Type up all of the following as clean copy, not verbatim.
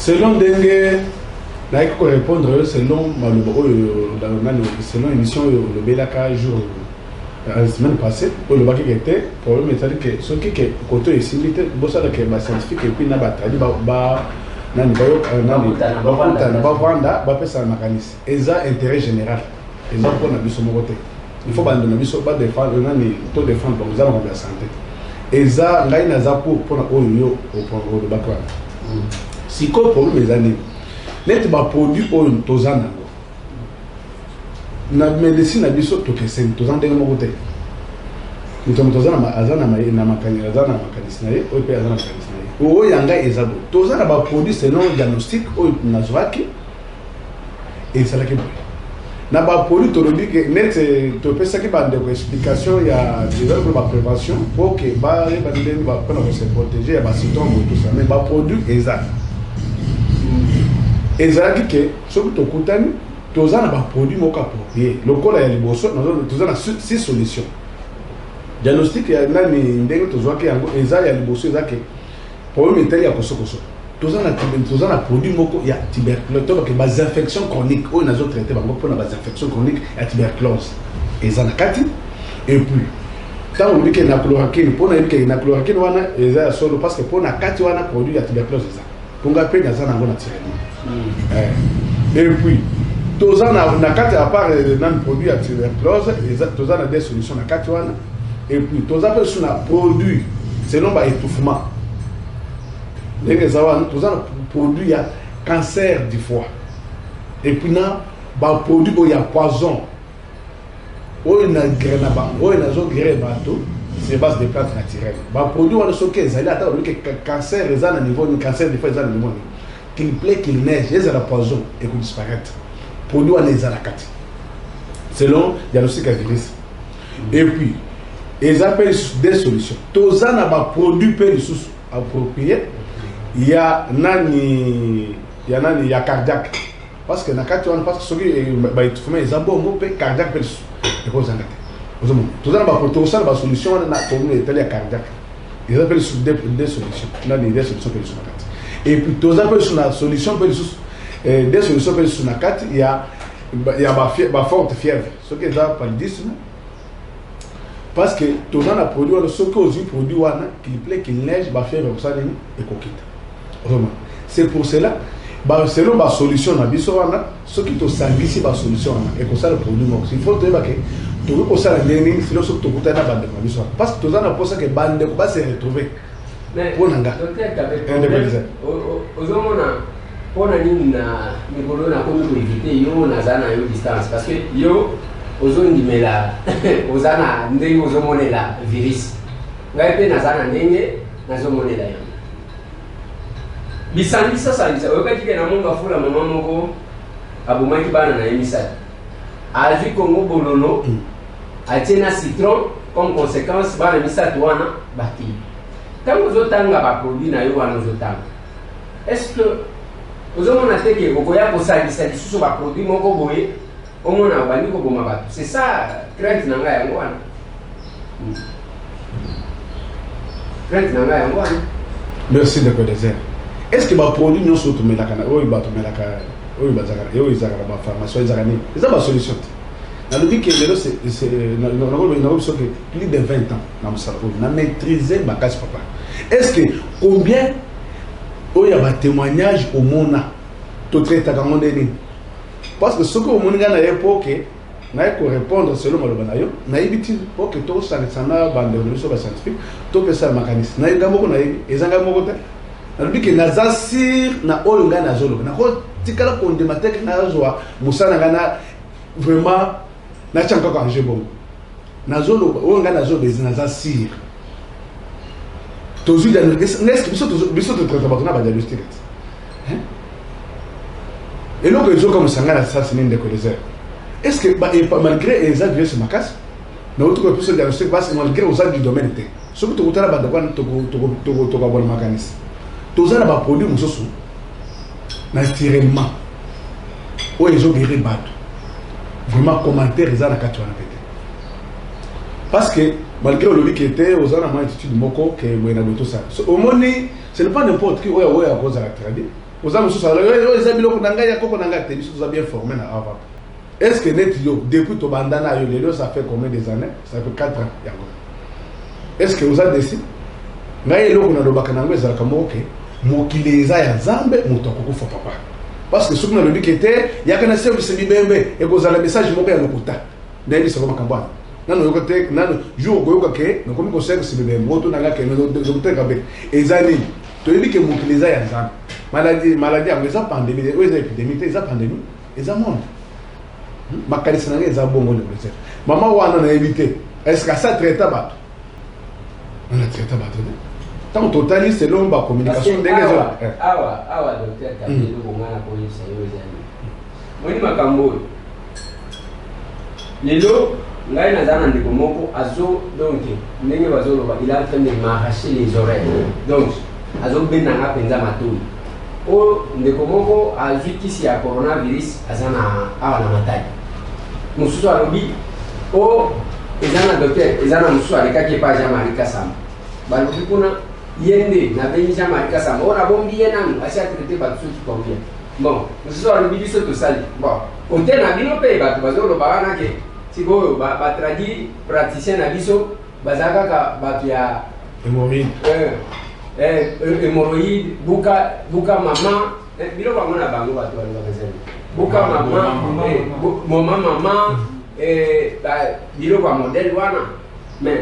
selon Dengue, il faut répondre selon l'émission le Belaka jour la semaine passée, pour le bac qui était, pour le métal que ce qui est côté ici, il était bossé avec un scientifique et puis il n'a pas traduit, et ça intérêt général. Et ça pour il faut pas défendre, tout défendre pour nous avoir la santé. Et ça, là, il y a pour le bac. Si quoi problème les années, net ba produit au tozana. Na médecine abiso to que c'est tozana de mo côté. Nous sommes tozana azana na makani azana makanisnaye o pe azana makanisnaye. O yanga ezado. Tozana ba produit c'est non diagnostic o nazwaki et ça la ke na ba produit to dit que net to pe ça qui ba de explication il y a des pour la prévention pour que ba pour se protéger ba symptômes tout ça mais ba produit exact. Et ça dit que ce que tu as dit, tu as un produit approprié. Le corps a liboso, tu as 6 solutions. Diagnostic, il y a un liboso, pour le métal, il y a un produit, il y a tuberculose, il y a des infections chroniques. Il y a des infections chroniques, il y a tuberculose. Et ça et puis, quand on dit qu'il y a une chloroquine, pour la chloroquine, il y a solo parce que pour la produit, il y a tuberculose. Pour la peine, il y a naturellement. Et puis, tous en a quatre à part les produits à tuberculose, tous en a des solutions à quatre. Et puis, tous en a produit selon l'étouffement. Tous en a produit à cancer du foie. Et puis, il produit il y a poison. Il y a des bateau, c'est base des plantes naturelles. Il produit un cancer, il y a un niveau de cancer, des fois, il y a un niveau. Qu'il plaît, qu'il neige, il y a la poison et qu'il disparaît. Produit en les alacati. Selon diagnostic à virus. Et puis, ils appellent des solutions. Tous en a produit approprié. Il y a cardiaque. Parce que ceux qui font des abos, cardiaque. Tous en a des solutions pour les cardiaque. Ils appellent des solutions. Des solutions pour les et puis, tous les la solution pour des solutions pour les quatre, il y a ma forte fièvre. Ce qui est là, paludisme. Parce que tous les produits, ce que vous produit, qu'il plaît, qu'il neige, ma fièvre, ça, et coquille. C'est pour cela, selon ma solution, ce qui te sanglicie, ma solution, et que ça, le produit, il faut te dire que tu veux que ça, le dernier, c'est ce que tu veux parce que tous les pour ça que bande va se retrouver. Mais pour nanga pour éviter yo nazana yo distance parce que yo ozondimela ozana ndenge ozomonela virus ngai pe nazana ndenge nazomonela yo bisangisa sangisa okati ke na mungu afula mama moko abomaki bana na emisati azwi kongo bololo atina citron comme conséquence bana misati wana baki. Quand vous avez un produit, est-ce que vous avez un produit qui est un produit c'est ça, crainte merci de connaître. Est-ce que le produit nous sommes la pharmacie, c'est la solution. On dit que c'est plus de 20 ans, on a maîtrisé ma casse papa. Est-ce que combien il y a des témoignages au monde tout traité à Gamondeni? Parce que ce que au monde à l'époque, n'a pas répondre selon le banayo, n'a évité pour que tout ça ne bande de scientifique, tout que ça mécanisme. N'a pas beaucoup naïf, et ça n'a pas beaucoup. On dit que Nazasir n'a pas eu un azolo, n'a pas tikala qu'on dématait que Nazoa, Moussa n'a vraiment n'a pas encore changé bon. Nazolo, on a Nazolo des Nazasir. Tous les est-ce que bisous de traitement n'a pas diagnostic. Et donc les gens comme Sangana assassiné de connaisseurs. Est-ce que malgré les actes de ma casse, notre plus de diagnostic passe malgré aux actes du domaine était. Ce que tu as là-bas, tu as bon mécanisme. Tous les produits nous sont naturellement. Où ils ont guéri battu. Vraiment commentaire ils ont la carte. Parce que malgré le qui était aux ans à attitude de Moko que tout ça. Au moins ce n'est pas n'importe qui ouais à cause de la tradition. aux amis sous les amis là nanga ya koko nanga te biso bien formé na avant est-ce que net yo depuis to bandana yo lelo ça fait combien des années ça fait 4 ans yango est-ce que vous avez décidé ngai loko na lobaka nango ezala kama OK mokili eza ya Nzambe moto akokufa papa parce que soki na lobi kete yakana service bibembe ekozala message moko ya lokuta ndayi ça va kambana nano yokote nano jour koyoka ke nakomi ko service bibembe moto nanga ke no docteur kabe ezali to yebi ke mokili eza ya Nzambe maladie yango eza pandémie eza épidémie eza pandémie eza monde makalisi nanga eza bongo le président mama wana na éviter est-ce que ça traite bato on a traité bato tant total c'est long ba communication ndenge awa docteur Kabelo bongana ko yisa yo ezali moni makambo lelo ngai nazana ndiko moko azo donc ndenge bazoloba il a fait de m'arracher les oreilles donc azo benanga penza matoi o ndeko moko azwi kisi ya coronavirus azana awa na matali mususu alobi o ezana docteur ezana mususu alekaki pa Jean-Marie Kasamba balobi kuna yende na bengi Jean-Marie Kasamba ona bombi yenanu asia traité batu qui combien bon mususu alobi biso to sali bon konte na bino pe batu bazoloba wana ke sikoyo ba traduit praticien na biso bazaka ka batu ya hémorroïde hémorroïde buka mama bilo bango na bango batu bazali buka mama bilo kwa modèle wana mais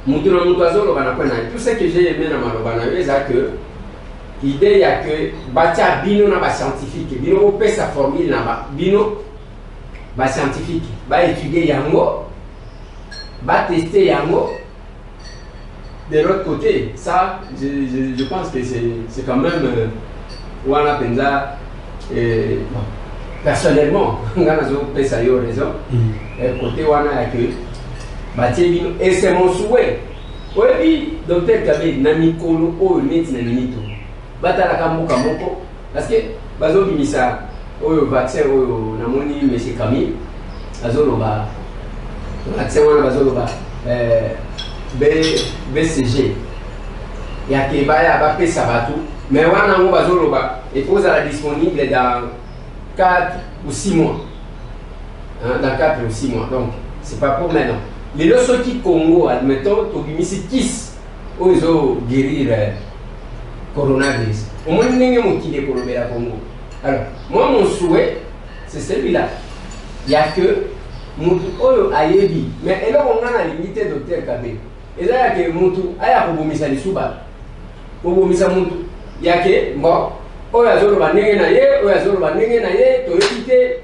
mutu na mutu azoloba na kwena tout ce que j'ai aimé na maloba na yo eza que idée ya que batia bino na ba scientifique bino opesa formule na ba bino ba scientifique ba étudier yango ba tester yango de l'autre côté ça je pense que c'est quand même wana penza personnellement ngana zo pesa yo raison côté wana ya que batie bino et c'est mon souhait oyebi docteur Kabe na mikolo oyo neti na minito batalaka mboka moko parce que bazobimisa oyo vaccin oyo namoni monsieur Camille azoloba vaccin wana bazoloba BCG ya ke baya bapesa batu mais wana ngo bazoloba ekozala disponible dans 4 ou 6 mois dans 4 ou 6 mois donc c'est pas pour maintenant les leçons qui Congo admettons tobimisi kiss ozo guérir coronavirus au moins ndenge mokili kolobela Congo alors moi mon souhait c'est celui-là il y a que mutu oyo ayebi mais eloko ngana limité docteur Kabe eza ya ke mutu aya kobomisa lisuba kobomisa mutu ya ke bon oyo azoloba ndenge na ye oyo azoloba ndenge na ye toyebi te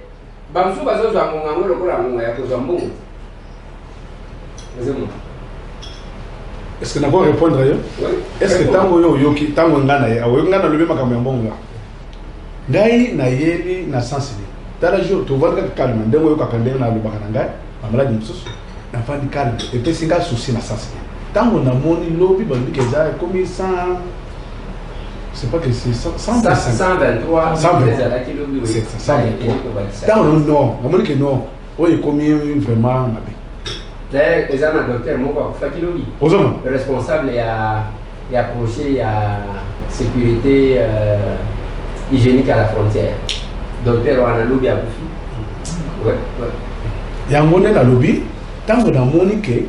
bamusu bazozwa ngonga ngo lokola ngonga ya kozwa mbongo. Est-ce que nako répondre yo? Oui. Est-ce que tango yo yoki tango ngana ye awo ngana lobe makambo ya mbongo ngai na yeli na sensible tala jour to votre calme ndemo yo kakande na lobaka na ngai amaladi msusu na fandi calme et puis singa souci na sensible tango na moni lobi bandi keza comme 100 c'est pas que c'est 123 c'est 123 tango non na moni que non oyo komi vraiment mabe d'ailleurs les ana docteur moko fakilo bi le responsable et approché ya sécurité hygiénique à la frontière docteur wana lobi akufi ouais yango na lobi tango na moni que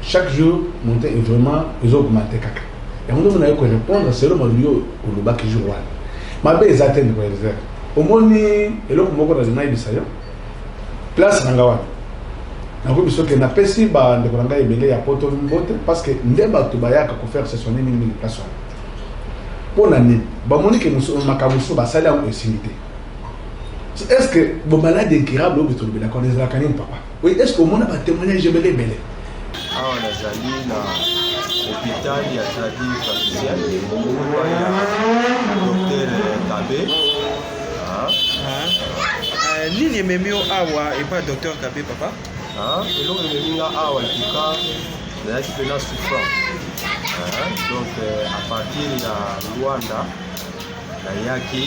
chaque jour monter vraiment ils augmenter kaka yango na ko répondre selon malio au lobaki jour wana mabe ezatende ko réserve au moni eloko moko na ibisayo place na ngawa nako biso ke na pesi ba ndeko nanga ebele ya poto mbote parce que ndemba to bayaka ko faire ce sonné mingi place pona ni ba moni ke muso makamuso ba sala en intimité est-ce que bon malade incurable obi to bela ko les lakani papa oui est-ce que mon ba témoignage ebele bele awa nazali na hôpital ya Tradi Patriciel docteur Kabe nini ememio awa epa docteur Kabe papa eloko ememinga awa etuka nazalaki mpena souffrant donc à partir ya Luanda nayaki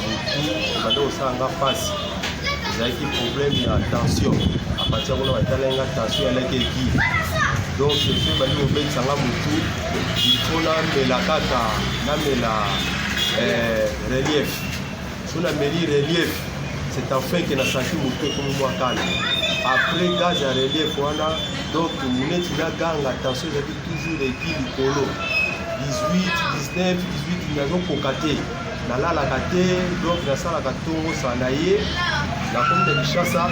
motu ebanda kosalanga mpasi ezalaki problème ya tension à partir kuna batalenga tension yalaki eki donc efe bali kobekisanga motu il faut namela kaka namela relief. Si on a mis relief, c'est enfin que na senti moto comme moi calme. Après gaz à relief wana donc muneti na ganga attention j'habite toujours équilibre polo 18 19 18 nazo kokate na la kate donc na sala katongo sanaye na comme de Kinshasa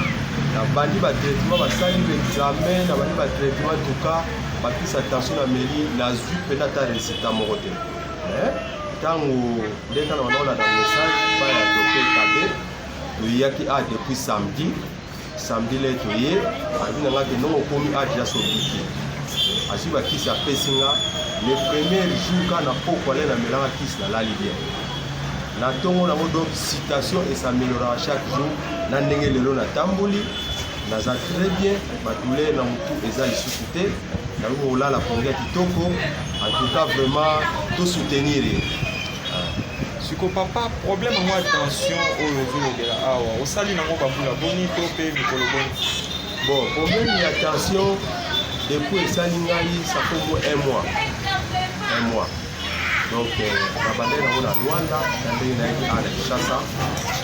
na bandi ba traitement ba sali l'examen na bandi ba traitement en tout cas ba plus attention na mairie na zu pena ta résultat moko te tango ndeka na wana na message ba ya docteur Kabe yaki a depuis samedi là toye abi na ngaki non komi a déjà sobiki asi ba kisi apesinga le premier jour kana poko ale na melanga kisi na lali bien na tongo na donc citation et s'améliorera chaque jour na ndenge lelo na tamboli na za très bien ba douleur na mutu eza isukuté na ngo la pongia kitoko en tout cas vraiment tout soutenir. Siko papa problème moi attention oyo zolobela awa osali nango bambula boni to pe mikolo boni. Bon problème d'attention depuis esali ngai ça fait un mois donc babande nango na Luanda na ndenge na yaki ana Kinshasa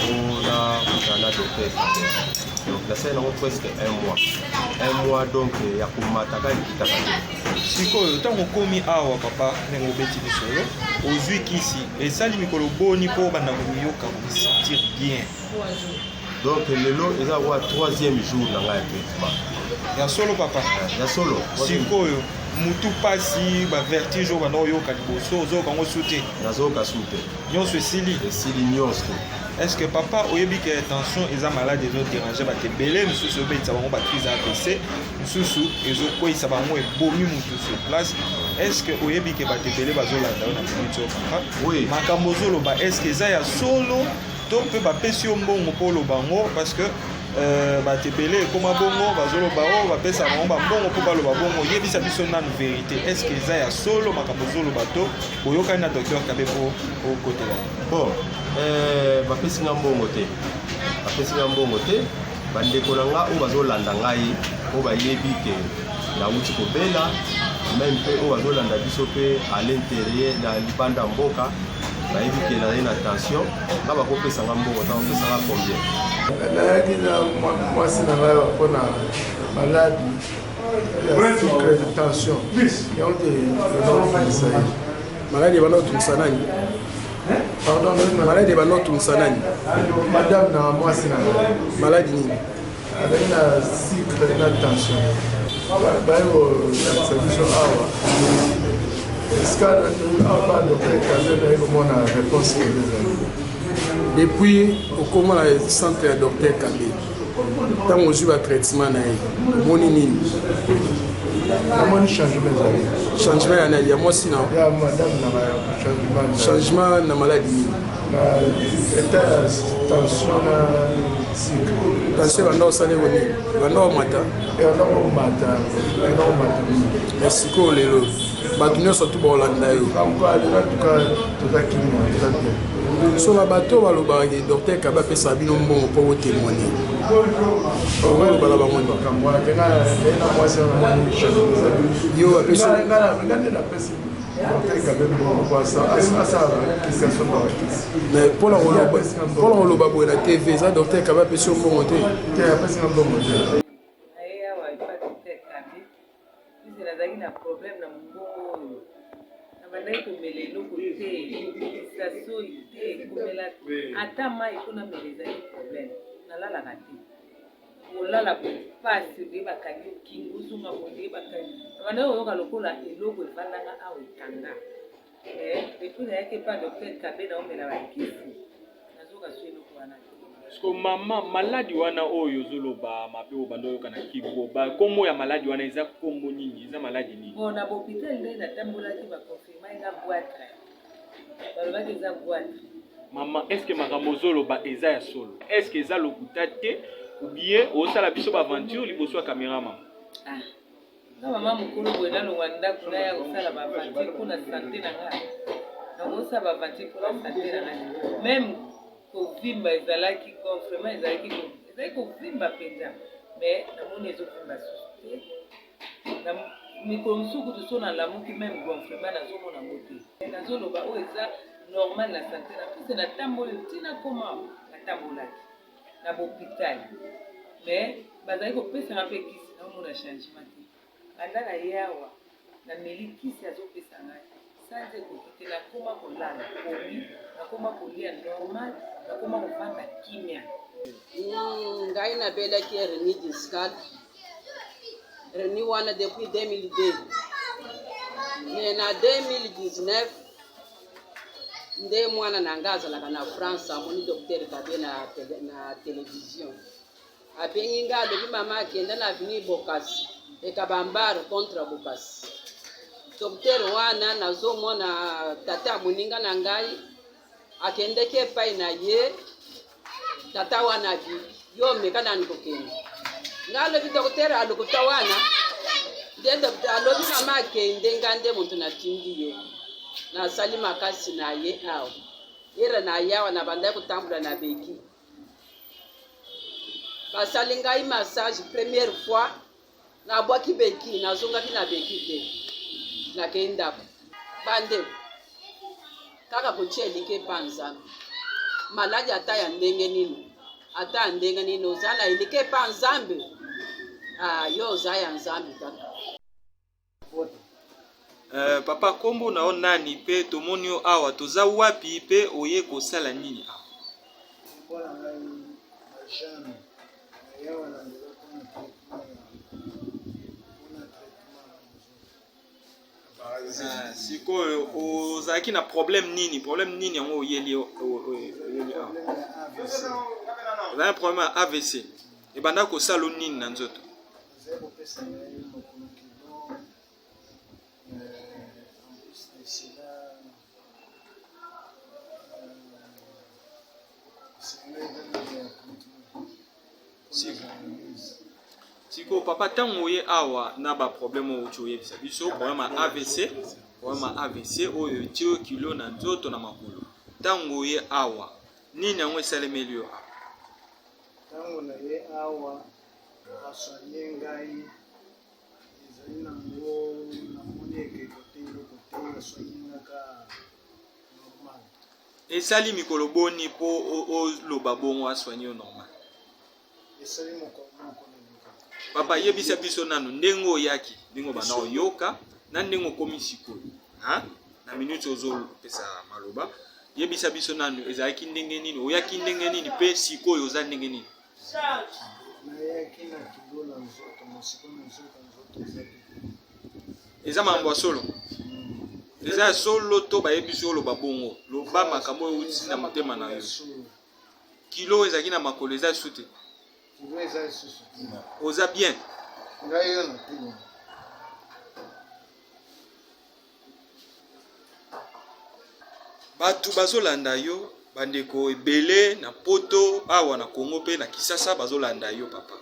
ona kutana docteur donc la scène nango presque un mois donc ya komataka likitaka sikoyo ntango okomi awa papa ndenge obeti lisolo ozwi kisi esali mikolo boni mpo banda komiyoka komisentir bien donc lelo eza kwa 3e jour na ngai traitement ya solo papa ya solo sikoyo mutu pasi ba vertige oyo banda oyoka liboso ozoyoka ngo su te nazoyoka su te nyonso esili nyonso. Est-ce que papa oyebi que tension eza malade ezo déranger bato ebele mosusu obetisa bango bacrise AVC mosusu ezokweyisa bango ebomi mutu sur place est-ce que oyebi que bato ebele bazolanda yo na minute oyo papa makambo ozoloba est-ce que eza ya solo to mpe bapesi yo mbongo mpo oloba ngo parce que bato ebele ekoma bongo bazoloba oyo bapesa bango bambongo mpo baloba bongo oyebisa biso nanu vérité est-ce que eza ya solo makambo ozoloba to oyokani na docteur Kabe mpo okotela bon bapesi nga mbongo te bandeko na nga oyo bazolanda ngai oyo bayebi ke nauti kobela même mpe oyo bazolanda biso mpe à l'intérieur na libanda mboka bayebi ke nazali na tension nga bakopesa nga mbongo ta bapesa nga combien nayaki na mwasi na ngai mpona maladi ya sucre de tension yango te enaofungisa ye maladi ebanda otungisa nani pardon maladi ebanda otungisa nani madame na mwasi na ngai maladi nini azali na sucre na tension bayekolaisa biso awa esika apa docteur Kabe naye komona réponse ezali depuis okomona centre ya docteur Kabe ntango ozwi batraitement na ye omoni nini namoni changement ya nani ya mwasi na changement na maladi nini tension banda osali eko nini banda omata sikoyo lelo bato nyonso tu baolanda yo so na bato balobaka ke docteur Kabe apesa bino mbongo mpo botémoine oloba na bango yo mpona koloba boye na TV eza docteur Kabe apesi yo mbongo te nazalaki na problème na mbongo oyo nabandaki komela eloko te sasoi te komela ata mai mpona mela ezali problème nalalaka te kolala pasi oyebaka yo kingo ozonga koyebaka nabandaki koyoka lokola eloko evandanga awa ekanga depuis nayaki epa docteur Kabe naomela bakisi nazoka so eloko wana Sko mama maladi wana oyo zoloba mabe obando yoka na kibo ba kombo ya maladi wana eza kombo nini eza maladi nini bon na hôpital nde natambolaki ba confirmer nga boîte balobaki eza boîte mama est-ce que makambo zoloba eza ya solo est-ce que eza lokuta te ou bien osala biso ba aventure liboso ya caméra mama na mama mokolo boye nalongwa ndako na ya kosala ba aventure mpona santé na nga nakosala ba aventure mpona santé na nga même kovimba ezalaki gonflement ezalaki kovimba mpenza mais namoni ezovimba susu te mikolo mosuku toso nalamuki même gonflement nazomona ngo te nazoloba oyo eza normal na santé na pese na tamboli ntina koma natambolaki na bohôpital mais bazali kopesanga mpe kisi naomona changement te banda na ye awa na meli kisi azopesa ngai sanze ekoki te nakoma kolala komi nakoma kolia normal nakoma kovanda kimia. Ngai nabelaki hernie discale hernie wana depuis 2002 mais na 2019 nde mwana na ngai azalaka na France amoni docteur kabe na télévision abengi ngai alobi mama akenda na avenue Bokasi ekabambare contre Bokasi docteur wana nazomona tata ya moninga na ngai akendeki epai na ye tata wana abi yo meka nani kokende ngai alobi docteur alokuta wana nde docteur alobi mama akende ngai nde moto natindi ye nasali makasi na ye awa ere na yawa na bandai kotambola na beki basali ngai massage première fois nabwaki beki nazongaki na beki te nakei ndako bande kaka kotia elike pa nzambe maladi ata ya ndenge nini ata ya ndenge nini oza na elike pa nzambe yo oza ya nzambe kaka. Papa kombo na nani pe tomoni yo awa toza wapi pe oye kosala nini awa? Sikoyo ozalaki na problème nini yango oyeli awa? Ozalaki problème ya AVC ebanda kosala nini na nzoto? Siko papa tango oye awa na ba problème o choyebisa biso problème AVC oyo tio kilo na nzoto na makolo tango oye awa nini yango esalemeli yo awa? Tango na ye awa asanye ngai ezali nango namoni ekeko te eloko te asanye ngaka normal esali mikolo boni po oloba bongo aswanye yo normal esali moko papa yebisa biso nanu ndenge oyaki ndenge bana oyoka na ndenge okomi sikoyo na minute ozopesa maloba yebisa biso nanu ezalaki ndenge nini oyaki ndenge nini pe sikoyo oza ndenge nini? nayaki na kilo na nzoto mosiko na nzoto eza mambo ya solo eza ya solo to bayebiso oloba bongo loba makambo oyo uti na motema na yo kilo ezalaki na makolo eza esu te oza bien bato bazolanda yo bandeko ebele na poto awa na Kongo pe na Kisasa bazolanda yo papa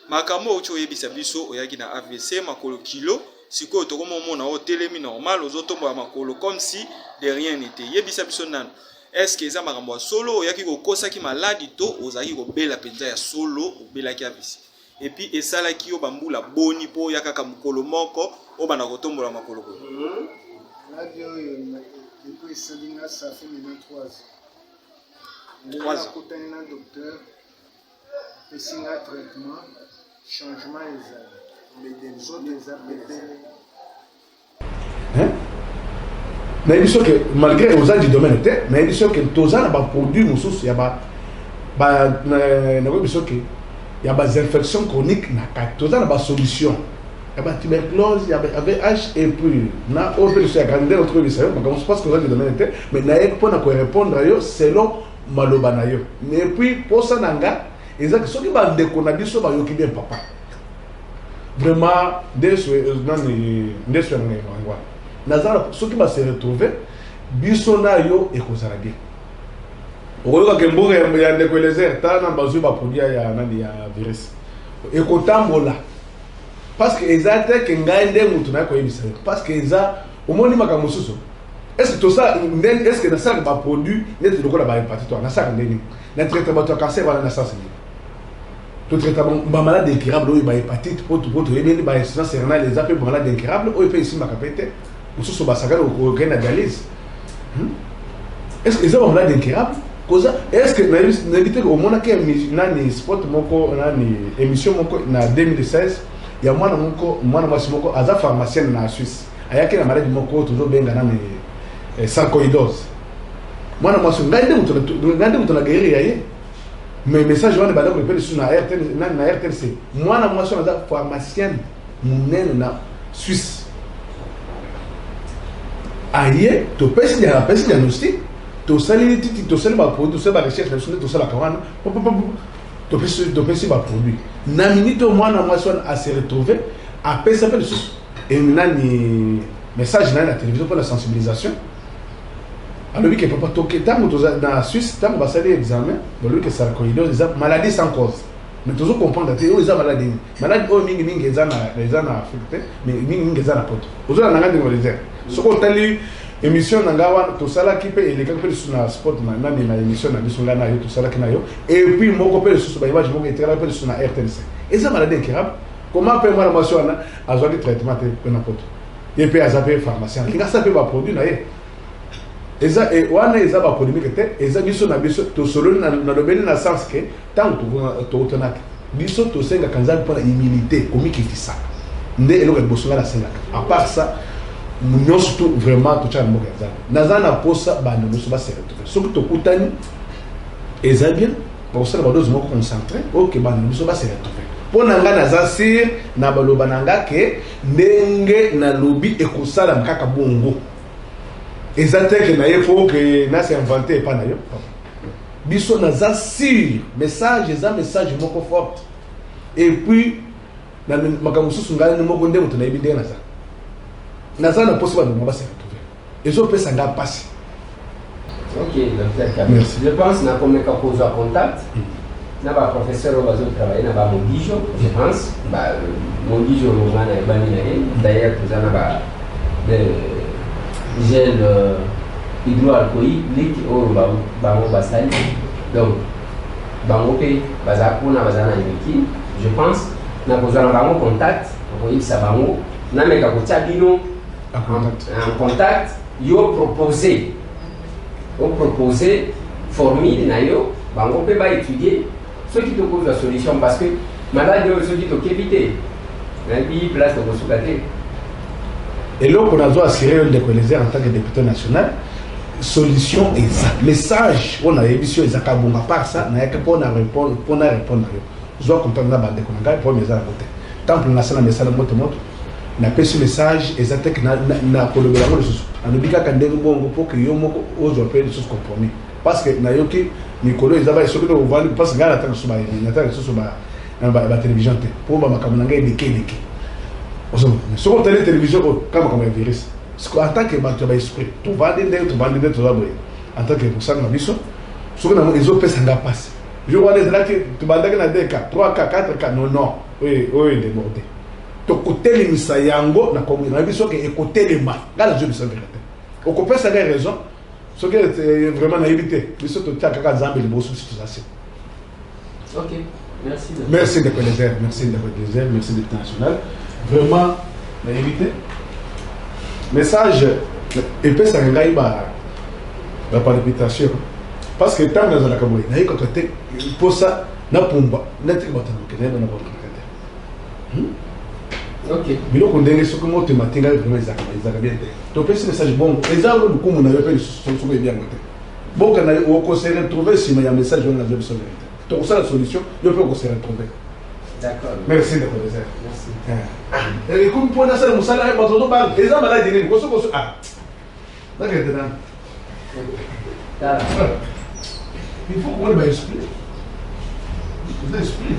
makambo oyo oyebisa biso oyaki na AVC makolo kilo sikoyo tokomomona o telemi normal ozotombola makolo comme si de rien n'était yebisa biso nanu est-ce que eza makambo ya solo oyaki kokosaki maladi to ozalaki kobela penza ya solo obelaki AVC et puis esalaki yo bambula boni po ya kaka mokolo moko obanda kotombola makolo ko maladi oyo depuis esalinga ça fait maintenant 3 ans. 3 ans nakutani na docteur apesinga traitement changement ezali nzoto eza bedele mais il que malgré aux gens du domaine mais il que tous les produits mosusu il y a il y a des infections chroniques tous les solutions il y a tuberculose il y a VIH et puis na autre chose grandeur autre chose je pense que aux gens du domaine mais na pour répondre à eux selon maloba na yo mais puis pour ça nanga ils que soki ba ndeko na biso ba yoki bien papa vraiment des nazala soki ba se retrouver biso na yo ekozala bien okoyoka ke mboka ya ndeko eleze ta na bazwi ba produit ya nani ya virus ekotambola parce que ezate ke ngai nde mutu na koyebisa parce que eza omoni makambo mosusu est-ce que tout ça est-ce que na ça ba produit net lokola ba hépatite na ça ndeni na traitement de cancer wala na ça c'est tout traitement ba malade incurable ou ba hépatite pour yebeli ba insuffisance rénale les appels malade incurable ou peut ici makapete mosusu basaka ko gena dialyse est-ce que ça va malade incurable? Est-ce que n'invite au monde qui est sport moko nani émission moko na 2016 il y a moi moko aza pharmacien na Suisse ayaki na maladie moko toujours benga na sarcoïdose moi ngande muto na guérir yaye mais message wana bala ko pele sur na RTNC moi aza pharmacien munene na Suisse aye to pesi diagnostic to sali ba produit to sali ba recherche to sali ka wana to pesi ba produit na minute mwana mwasi wana a se retrouver a pesa pe sous et nani message na télévision pour la sensibilisation alors que papa toke tango to na Suisse tango ba sali examen bolo que sarcoïdose maladie sans cause mais toujours comprendre que ils ont maladie o mingi ezana affecté mais mingi ezana poto ozo na ngandi ngolizer soko tali émission nangawa to sala ki pe ele ka pe sur na sport na émission na biso ngana yo to sala ki na yo et puis moko pe sur ba image moko etera pe sur na RTNC eza maladie incurable comment pe moi motion na azwa ki traitement te na poto et puis azape pharmacien kinga sa pe ba produit na ye eza e wana eza ba polémique te eza biso na biso to solo na lobeli na sens que tant to tonaka biso to senga kanza pour la humilité comme qui fait ça ndé eloko bosunga la senga à part ça nous surtout vraiment tout ça mo kanza nazana posa ba no so ba se retrouver so to kutani eza bien pour ça ba dose mo concentré OK ba no so ba se retrouver pour nanga naza sir na baloba nanga ke ndenge na lobi ekosala mkaka bongo exactement que naie faut que na s'est inventé pas naio biso naza sur message moko fort et puis na makamususu ngala ni moko ndemo to na ibinde naza na possible de se retrouver et je peux s'anga passer. OK, docteur. Merci. Je pense na comme ka pose à contact na ba professeur bazo travailler na ba Mondijo je pense ba Mondijo ngana ebani na ye d'ailleurs tozana ba gel hydroalcoolique au bango basali donc bango pe bazakuna bazana yiki je pense na kozana bango contact ko yisa bango na meka ko tabino en contact yo proposer formule na yo bango pe ba étudier ce qui te cause la solution parce que malade ce qui te éviter na bi place de consulter. Et là, on a dû assurer le décollisé en tant que député national. Solution exacte. Message, on a émission exacte. À part ça, on a répondre. Je dois comprendre la bande qu'on a pour mes à voter. Tant que on a message de moto, on a fait ce message exact que na collaboration de choses. On a dit qu'à Kandeng Bongo pour que Yomo ose faire des choses compromis. Parce que Nayoki, Nicolas, ils avaient surtout au Val, parce que Gala sur la télévision. Pour ma camarade, il est si on a la télévision, comme un virus, en tant que batteur d'esprit, tout va en tant que ça, on a les autres personnes qui passent. Je vois les gens qui ont 2 cas, 3 cas, 4 cas, non, oui, débordé. Tu côté les misayango, na comme on a vu ça que écouter les mains, là je me sens vérité. Au copain ça a raison, ce qui est vraiment naïveté, mais surtout tu as quelqu'un zambe le boss situation. OK, merci. Merci de plaisir, merci national. Vraiment naïveté. Message et puis ça ngai ba palpitation parce que tant dans la kaboué na yiko côté pour ça na pumba na tikabata na na OK. Bilo ko ndenge soko moto matinga vraiment ezaka bien te. To pesi message bon ezalo du kumu na yo pe soko bien ngote. Boka na o ko se retrouver si ma message on a besoin de solution. To ça la solution, yo pe ko se retrouver. D'accord. Merci de connaître. Merci. Et comme pour ça le musala ba to ba eza malade ni ko soko ah. Na que dedans. Tá. Il faut qu'on va expliquer. Vous expliquez.